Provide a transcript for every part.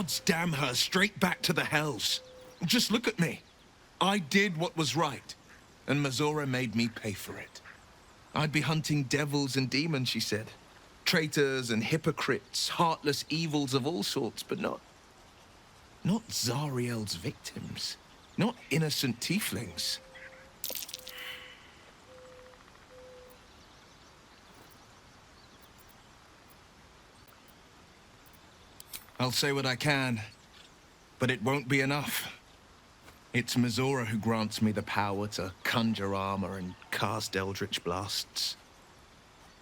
Gods damn her, straight back to the hells. Just look at me. I did what was right, and Mazora made me pay for it. I'd be hunting devils and demons, she said. Traitors and hypocrites, heartless evils of all sorts, but not Zariel's victims. Not innocent tieflings. I'll say what I can, but it won't be enough. It's Mazora who grants me the power to conjure armor and cast eldritch blasts.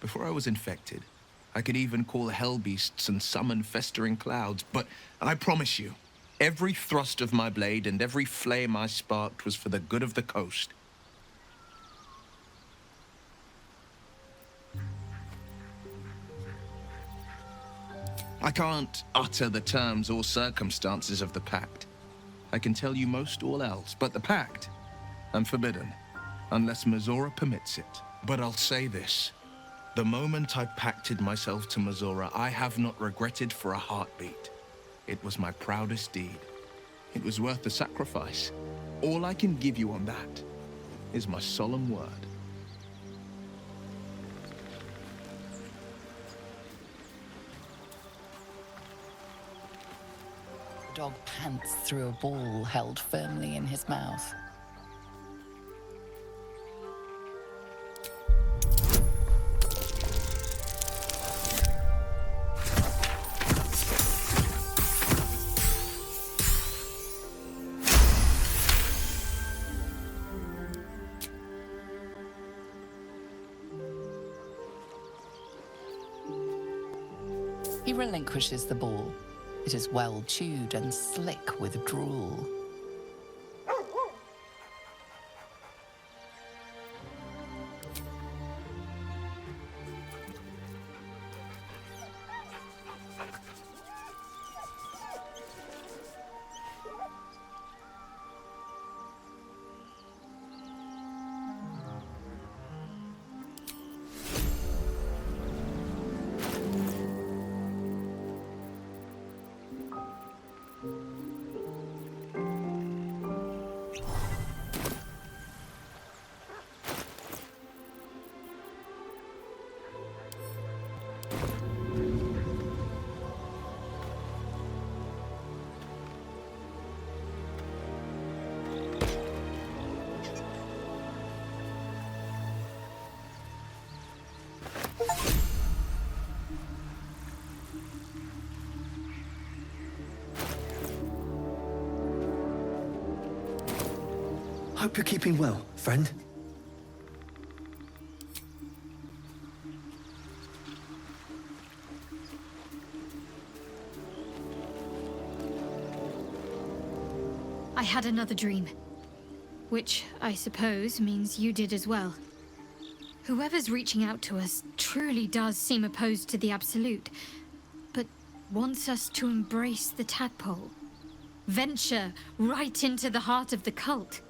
Before I was infected, I could even call hell beasts and summon festering clouds, but I promise you, every thrust of my blade and every flame I sparked was for the good of the coast. I can't utter the terms or circumstances of the pact. I can tell you most all else, but the pact, I'm forbidden, unless Mazora permits it. But I'll say this. The moment I pacted myself to Mazora, I have not regretted for a heartbeat. It was my proudest deed. It was worth the sacrifice. All I can give you on that is my solemn word. The dog pants through a ball held firmly in his mouth. He relinquishes the ball. It is well chewed and slick with drool. Hope you're keeping well, friend. I had another dream. Which, I suppose, means you did as well. Whoever's reaching out to us truly does seem opposed to the Absolute, but wants us to embrace the tadpole. Venture right into the heart of the cult.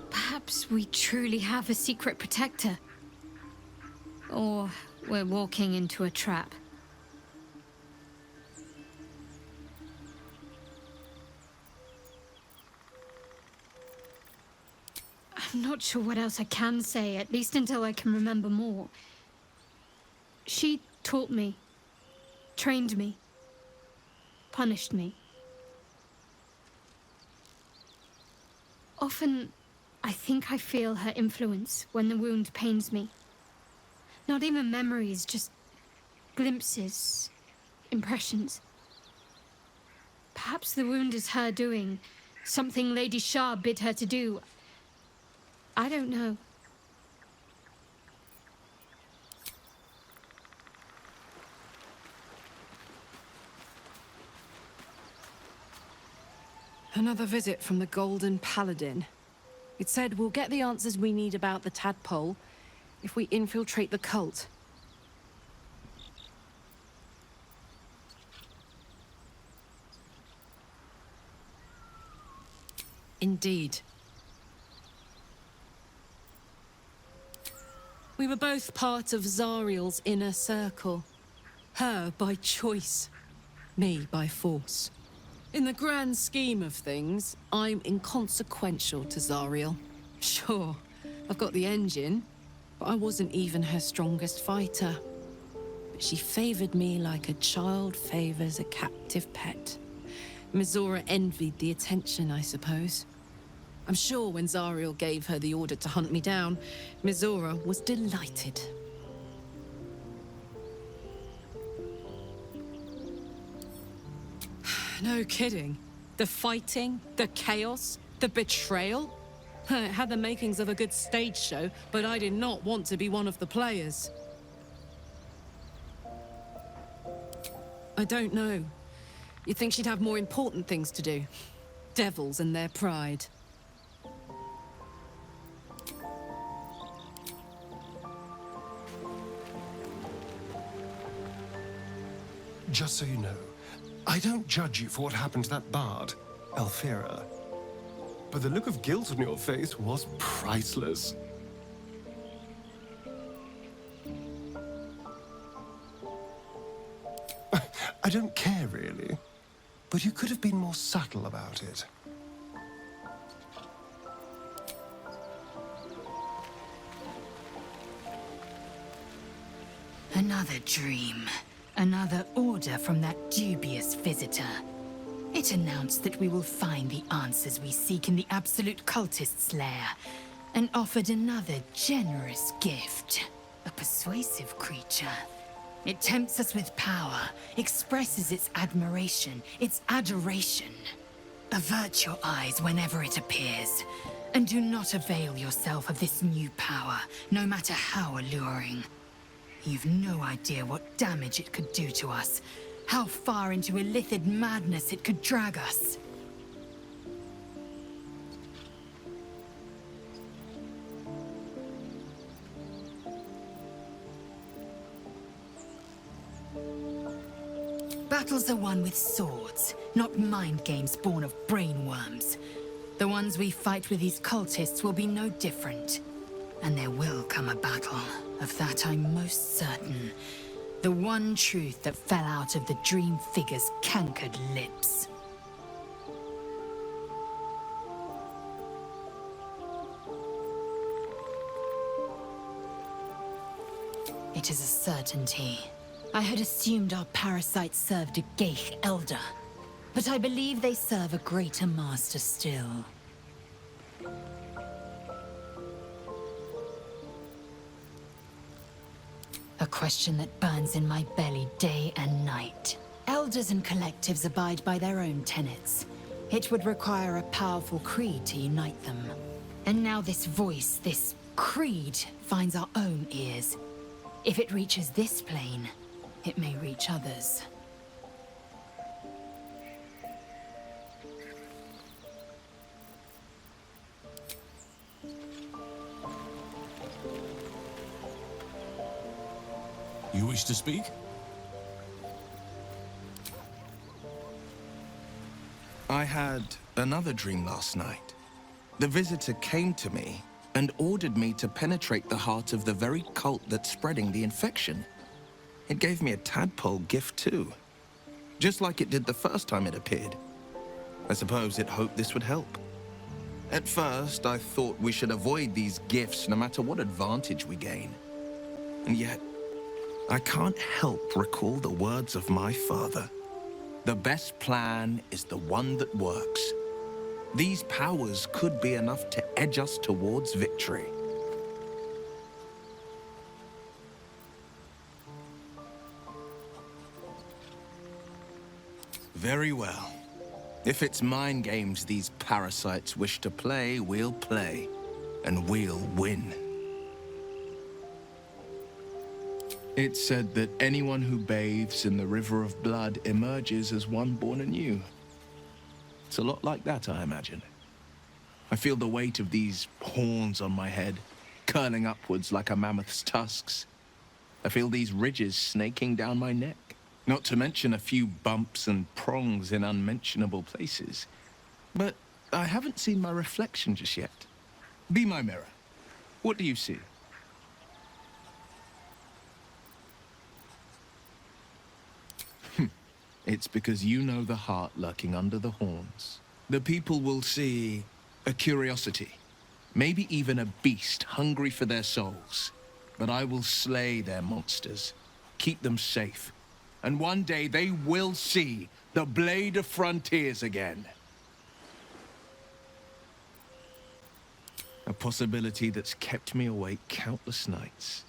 Perhaps we truly have a secret protector. Or we're walking into a trap. I'm not sure what else I can say, at least until I can remember more. She taught me, trained me, punished me. Often, I think I feel her influence when the wound pains me. Not even memories, just glimpses, impressions. Perhaps the wound is her doing, something Lady Shah bid her to do. I don't know. Another visit from the Golden Paladin. It said we'll get the answers we need about the tadpole if we infiltrate the cult. Indeed. We were both part of Zariel's inner circle. Her by choice, me by force. In the grand scheme of things, I'm inconsequential to Zariel. Sure, I've got the engine, but I wasn't even her strongest fighter. But she favored me like a child favors a captive pet. Mizora envied the attention, I suppose. I'm sure when Zariel gave her the order to hunt me down, Mizora was delighted. No kidding. The fighting, the chaos, the betrayal. It had the makings of a good stage show, but I did not want to be one of the players. I don't know. You'd think she'd have more important things to do. Devils and their pride. Just so you know, I don't judge you for what happened to that bard, Alfira. But the look of guilt on your face was priceless. I don't care, really. But you could have been more subtle about it. Another dream. Another order from that dubious visitor. It announced that we will find the answers we seek in the Absolute Cultist's lair, and offered another generous gift. A persuasive creature. It tempts us with power, expresses its admiration, its adoration. Avert your eyes whenever it appears, and do not avail yourself of this new power, no matter how alluring. You've no idea what damage it could do to us, how far into illithid madness it could drag us. Battles are won with swords, not mind games born of brainworms. The ones we fight with these cultists will be no different. And there will come a battle, of that I'm most certain. The one truth that fell out of the dream figure's cankered lips. It is a certainty. I had assumed our parasites served a Geich elder, but I believe they serve a greater master still. A question that burns in my belly day and night. Elders and collectives abide by their own tenets. It would require a powerful creed to unite them. And now this voice, this creed, finds our own ears. If it reaches this plane, it may reach others. You wish to speak? I had another dream last night. The visitor came to me and ordered me to penetrate the heart of the very cult that's spreading the infection. It gave me a tadpole gift too, just like it did the first time it appeared. I suppose it hoped this would help. At first, I thought we should avoid these gifts no matter what advantage we gain. And yet, I can't help recall the words of my father. The best plan is the one that works. These powers could be enough to edge us towards victory. Very well. If it's mind games these parasites wish to play, we'll play. And we'll win. It's said that anyone who bathes in the river of blood emerges as one born anew. It's a lot like that, I imagine. I feel the weight of these horns on my head, curling upwards like a mammoth's tusks. I feel these ridges snaking down my neck, not to mention a few bumps and prongs in unmentionable places. But I haven't seen my reflection just yet. Be my mirror. What do you see? It's because you know the heart lurking under the horns. The people will see a curiosity, maybe even a beast hungry for their souls. But I will slay their monsters, keep them safe, and one day they will see the Blade of Frontiers again. A possibility that's kept me awake countless nights.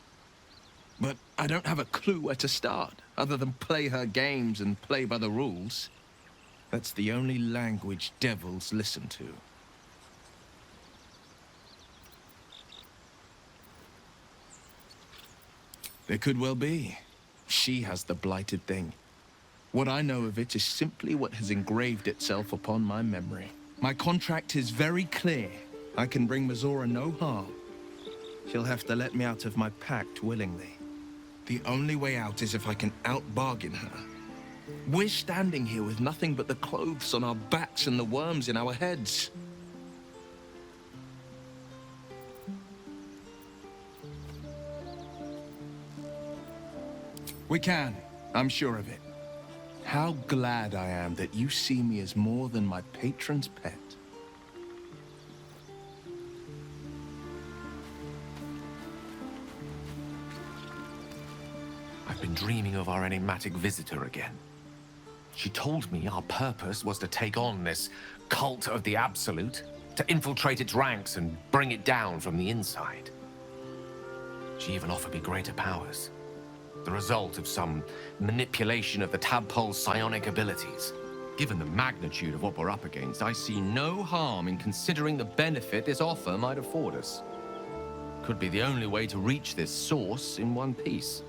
But I don't have a clue where to start, other than play her games and play by the rules. That's the only language devils listen to. There could well be. She has the blighted thing. What I know of it is simply what has engraved itself upon my memory. My contract is very clear. I can bring Mizora no harm. She'll have to let me out of my pact willingly. The only way out is if I can out-bargain her. We're standing here with nothing but the clothes on our backs and the worms in our heads. We can. I'm sure of it. How glad I am that you see me as more than my patron's pet. I've been dreaming of our enigmatic visitor again. She told me our purpose was to take on this cult of the Absolute, to infiltrate its ranks and bring it down from the inside. She even offered me greater powers, the result of some manipulation of the tadpole's psionic abilities. Given the magnitude of what we're up against, I see no harm in considering the benefit this offer might afford us. Could be the only way to reach this source in one piece.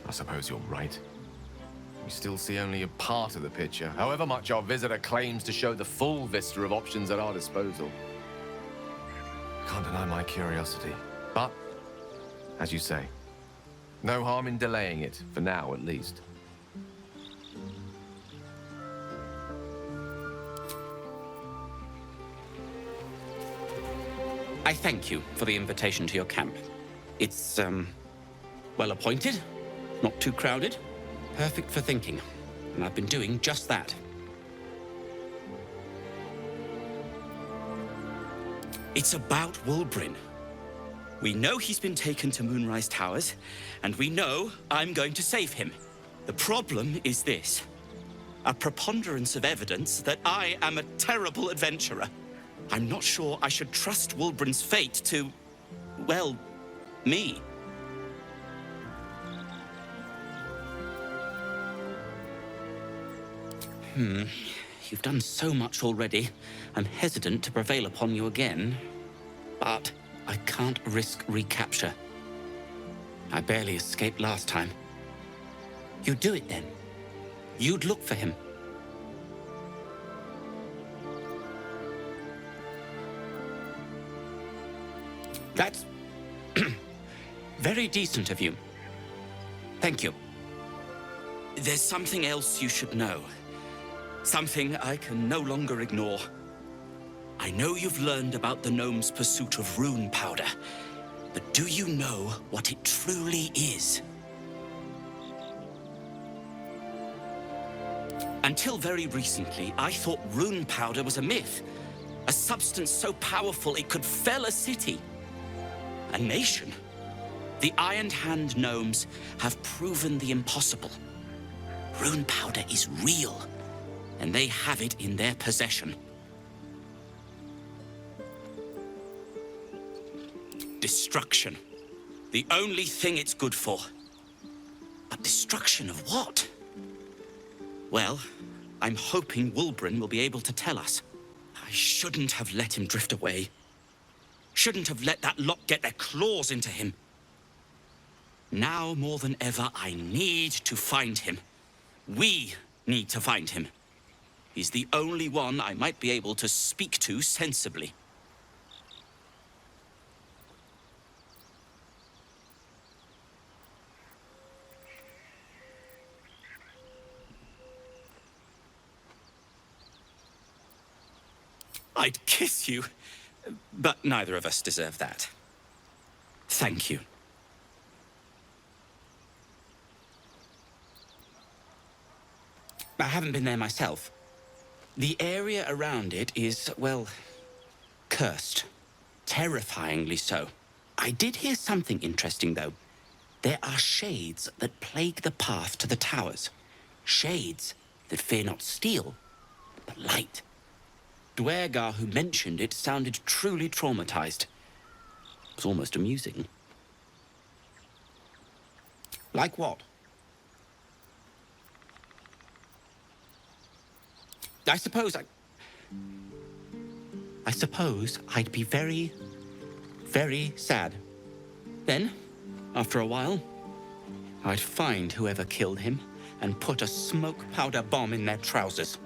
I suppose you're right. We still see only a part of the picture, however much our visitor claims to show the full vista of options at our disposal. Can't deny my curiosity, but, as you say, no harm in delaying it, for now at least. I thank you for the invitation to your camp. It's, well appointed, not too crowded, perfect for thinking, and I've been doing just that. It's about Wulbrin. We know he's been taken to Moonrise Towers, and we know I'm going to save him. The problem is this: a preponderance of evidence that I am a terrible adventurer. I'm not sure I should trust Wulbrin's fate to, well, me. You've done so much already. I'm hesitant to prevail upon you again, but I can't risk recapture. I barely escaped last time. You'd do it then. You'd look for him. That's very decent of you. Thank you. There's something else you should know. Something I can no longer ignore. I know you've learned about the gnome's pursuit of rune powder, but do you know what it truly is? Until very recently, I thought rune powder was a myth. A substance so powerful it could fell a city. A nation. The Iron Hand gnomes have proven the impossible. Rune powder is real, and they have it in their possession. Destruction. The only thing it's good for. But destruction of what? Well, I'm hoping Wulbrin will be able to tell us. I shouldn't have let him drift away. Shouldn't have let that lot get their claws into him. Now more than ever, I need to find him. We need to find him. He's the only one I might be able to speak to sensibly. I'd kiss you. But neither of us deserve that. Thank you. I haven't been there myself. The area around it is, well, cursed. Terrifyingly so. I did hear something interesting, though. There are shades that plague the path to the towers. Shades that fear not steel, but light. Dwergar, who mentioned it, sounded truly traumatized. It was almost amusing. Like what? I suppose I'd be very, very sad. Then, after a while, I'd find whoever killed him and put a smoke powder bomb in their trousers.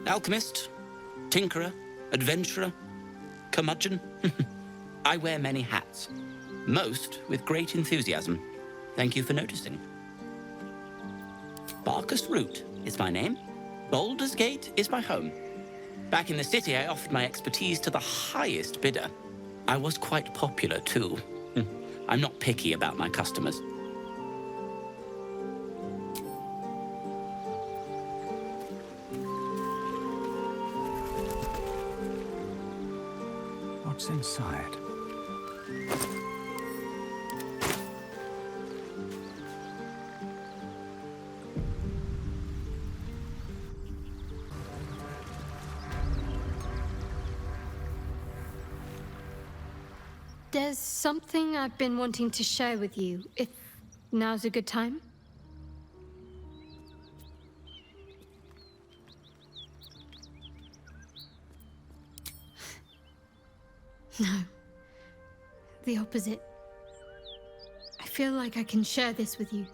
Alchemist, tinkerer, adventurer, curmudgeon. I wear many hats, most with great enthusiasm. Thank you for noticing. Barkus Root is my name. Baldurs Gate is my home. Back in the city, I offered my expertise to the highest bidder. I was quite popular, too. I'm not picky about my customers. What's inside? There's something I've been wanting to share with you, if now's a good time. No. The opposite. I feel like I can share this with you.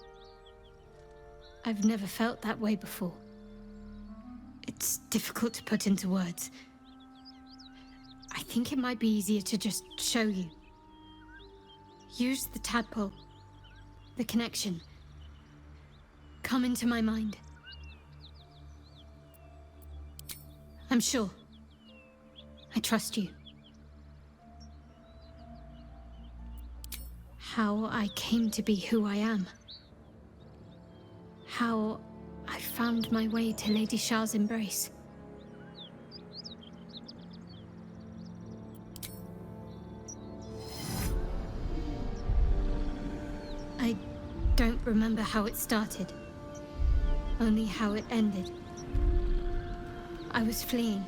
I've never felt that way before. It's difficult to put into words. I think it might be easier to just show you. Use the tadpole. The connection. Come into my mind. I'm sure. I trust you. How I came to be who I am. How I found my way to Lady Shah's embrace. I don't remember how it started, only how it ended. I was fleeing.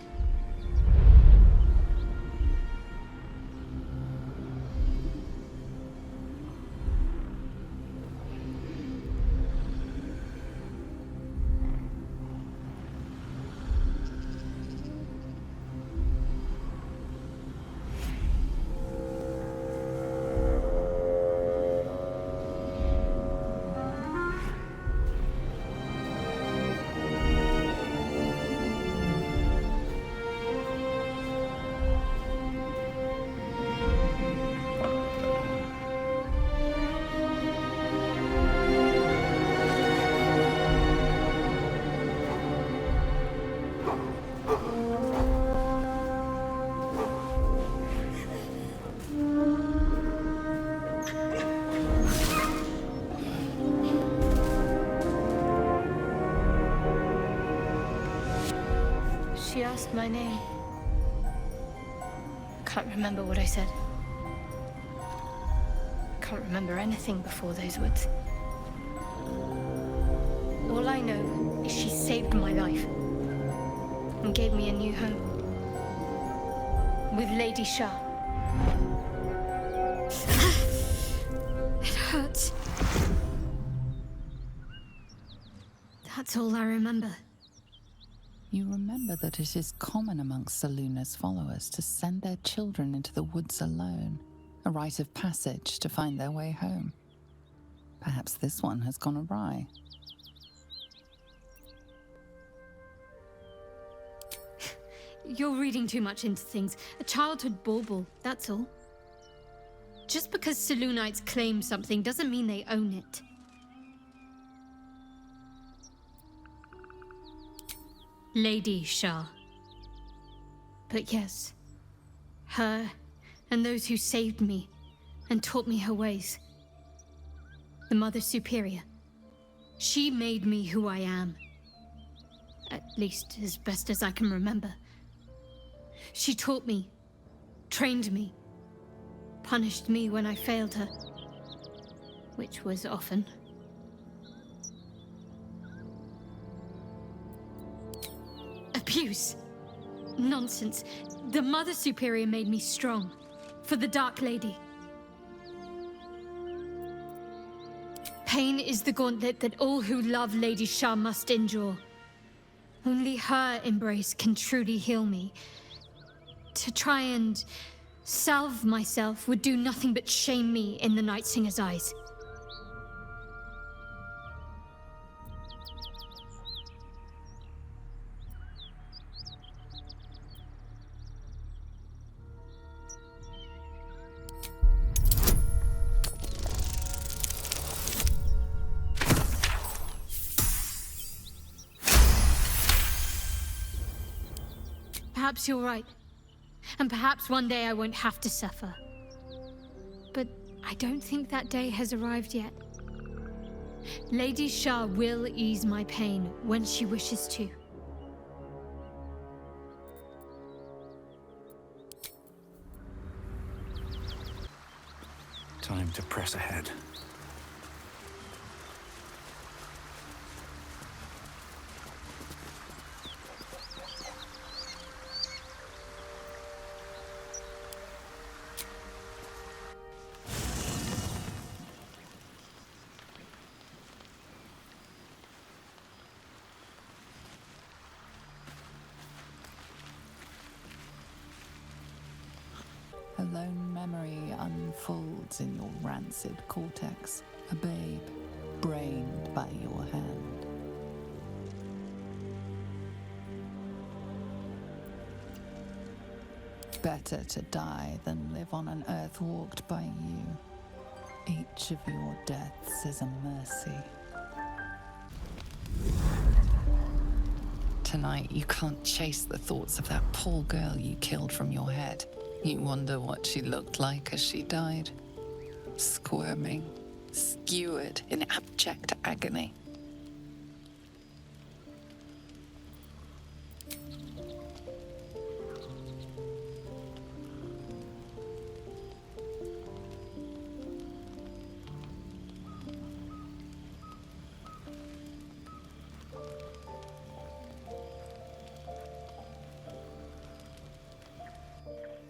She asked my name. I can't remember what I said. I can't remember anything before those words. All I know is she saved my life and gave me a new home with Lady Shah. It hurts. That's all I remember. You remember that it is common amongst Seluna's followers to send their children into the woods alone, a rite of passage to find their way home. Perhaps this one has gone awry. You're reading too much into things. A childhood bauble, that's all. Just because Selunites claim something doesn't mean they own it. Lady Shah. But yes, her and those who saved me and taught me her ways. The Mother Superior. She made me who I am. At least as best as I can remember. She taught me, trained me, punished me when I failed her, which was often. Abuse. Nonsense. The Mother Superior made me strong. For the Dark Lady. Pain is the gauntlet that all who love Lady Shah must endure. Only her embrace can truly heal me. To try and salve myself would do nothing but shame me in the Night Singer's eyes. Perhaps you're right. And perhaps one day I won't have to suffer. But I don't think that day has arrived yet. Lady Shah will ease my pain when she wishes to. Time to press ahead. A lone memory unfolds in your rancid cortex, a babe brained by your hand. Better to die than live on an earth walked by you. Each of your deaths is a mercy. Tonight, you can't chase the thoughts of that poor girl you killed from your head. You wonder what she looked like as she died. Squirming, skewered in abject agony.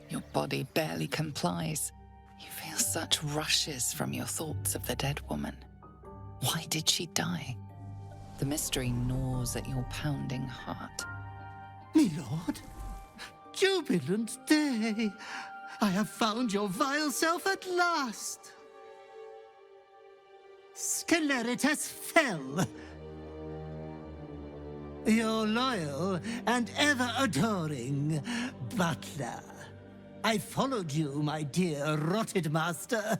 Your body barely complies. You feel such rushes from your thoughts of the dead woman. Why did she die? The mystery gnaws at your pounding heart. Me lord, jubilant day! I have found your vile self at last! Sceleritas fell! Your loyal and ever-adoring butler. I followed you, my dear rotted master.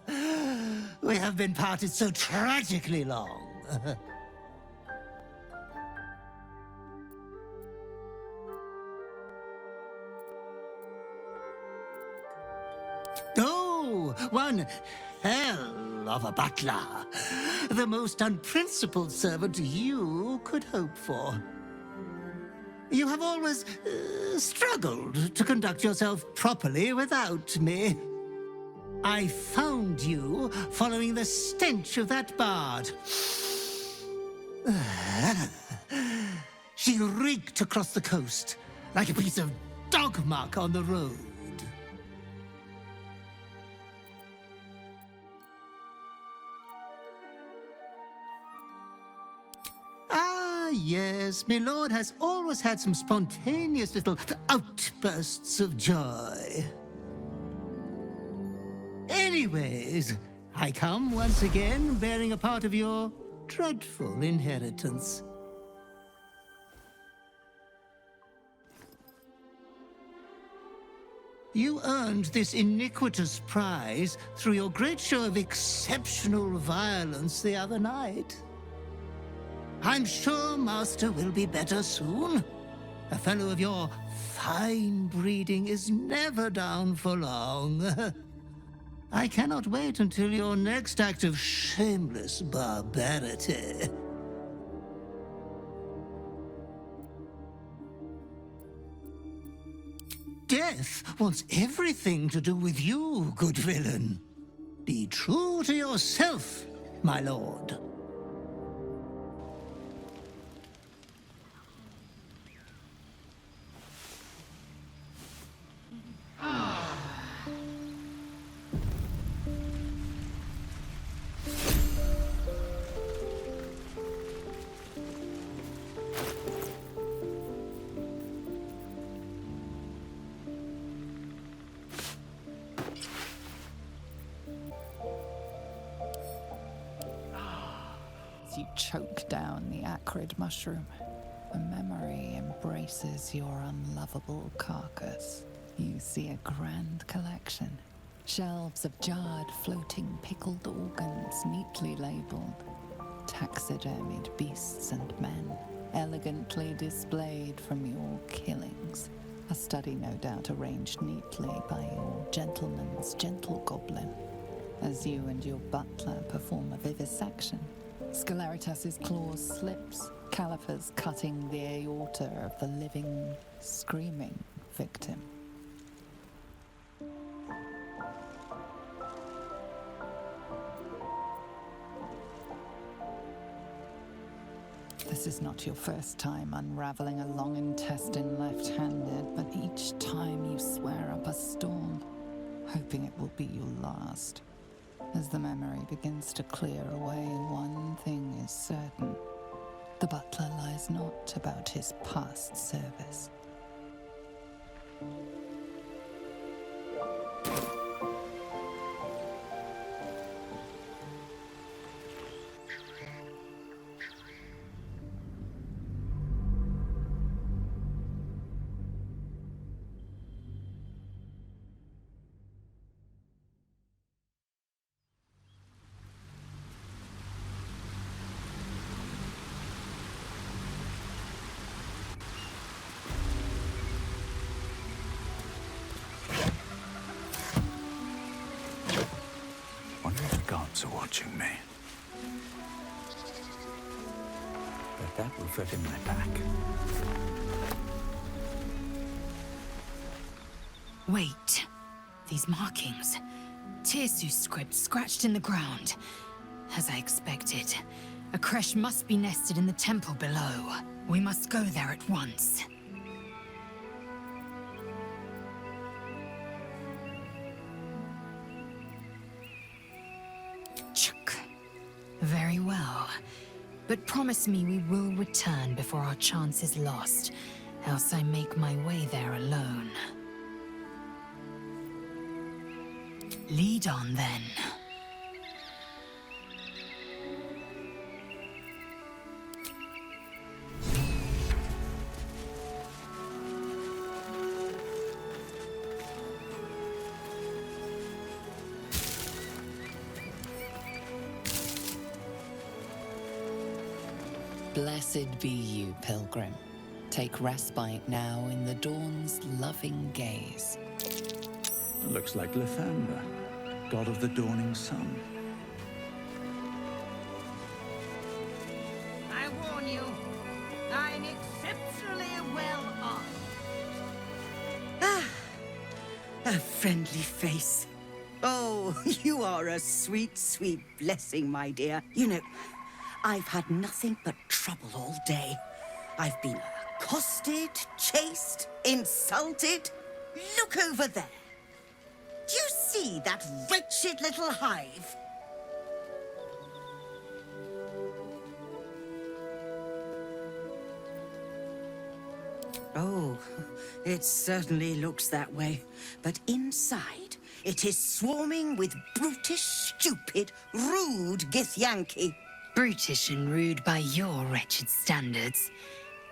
We have been parted so tragically long. Oh, one hell of a butler. The most unprincipled servant you could hope for. You have always struggled to conduct yourself properly without me. I found you following the stench of that bard. She reeked across the coast like a piece of dog muck on the road. Yes, my lord has always had some spontaneous little outbursts of joy. Anyways, I come once again bearing a part of your dreadful inheritance. You earned this iniquitous prize through your great show of exceptional violence the other night. I'm sure Master will be better soon. A fellow of your fine breeding is never down for long. I cannot wait until your next act of shameless barbarity. Death wants everything to do with you, good villain. Be true to yourself, my lord. As you choke down the acrid mushroom, a memory embraces your unlovable carcass. You see a grand collection. Shelves of jarred, floating, pickled organs neatly labeled. Taxidermied beasts and men, elegantly displayed from your killings. A study no doubt arranged neatly by your gentleman's gentle goblin. As you and your butler perform a vivisection, Scelaritas's claws slips, calipers cutting the aorta of the living, screaming victim. This is not your first time unraveling a long intestine left-handed, but each time you swear up a storm, hoping it will be your last. As the memory begins to clear away, one thing is certain. The butler lies not about his past service. Wonder if the gods are watching me. But that will fit in my pack. Wait. These markings. Tirsu's script scratched in the ground. As I expected. A creche must be nested in the temple below. We must go there at once. Chuk. Very well. But promise me we will return before our chance is lost, else I make my way there alone. Lead on, then. Blessed be you, pilgrim. Take respite now in the dawn's loving gaze. Looks like Lathander, god of the dawning sun. I warn you, I'm exceptionally well armed. A friendly face. Oh, you are a sweet, sweet blessing, my dear. You know, I've had nothing but trouble all day. I've been accosted, chased, insulted. Look over there. Do you see that wretched little hive? Oh, it certainly looks that way. But inside, it is swarming with brutish, stupid, rude Githyanki. Brutish and rude by your wretched standards,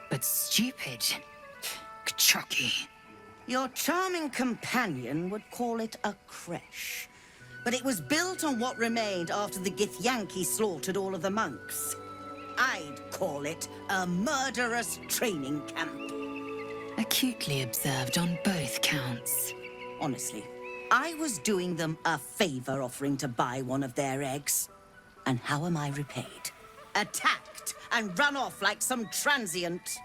but stupid. Kachaki. Your charming companion would call it a creche. But it was built on what remained after the Githyanki slaughtered all of the monks. I'd call it a murderous training camp. Acutely observed on both counts. Honestly, I was doing them a favor offering to buy one of their eggs. And how am I repaid? Attacked and run off like some transient.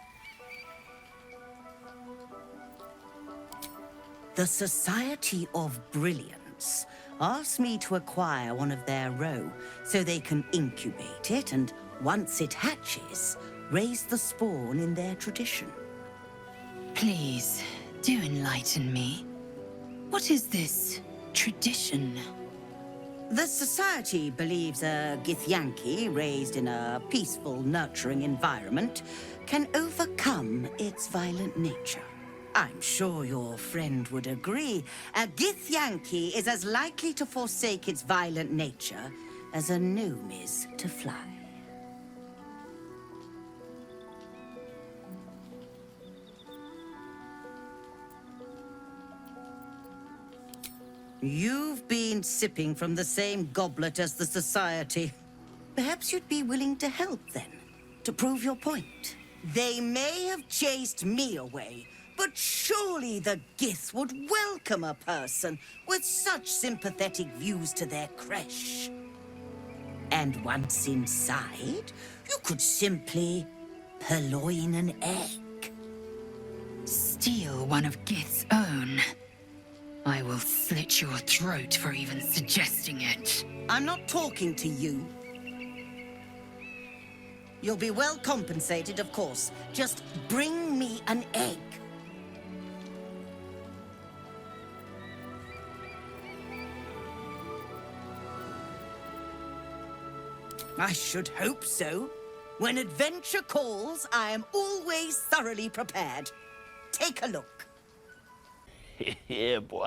The Society of Brilliance asked me to acquire one of their roe so they can incubate it and, once it hatches, raise the spawn in their tradition. Please, do enlighten me. What is this tradition? The Society believes a Githyanki raised in a peaceful, nurturing environment can overcome its violent nature. I'm sure your friend would agree. A Githyanki is as likely to forsake its violent nature as a gnome is to fly. You've been sipping from the same goblet as the Society. Perhaps you'd be willing to help then, to prove your point. They may have chased me away, but surely the Gith would welcome a person with such sympathetic views to their creche. And once inside, you could simply purloin an egg. Steal one of Gith's own. I will slit your throat for even suggesting it. I'm not talking to you. You'll be well compensated, of course. Just bring me an egg. I should hope so. When adventure calls, I am always thoroughly prepared. Take a look. Yeah, boy.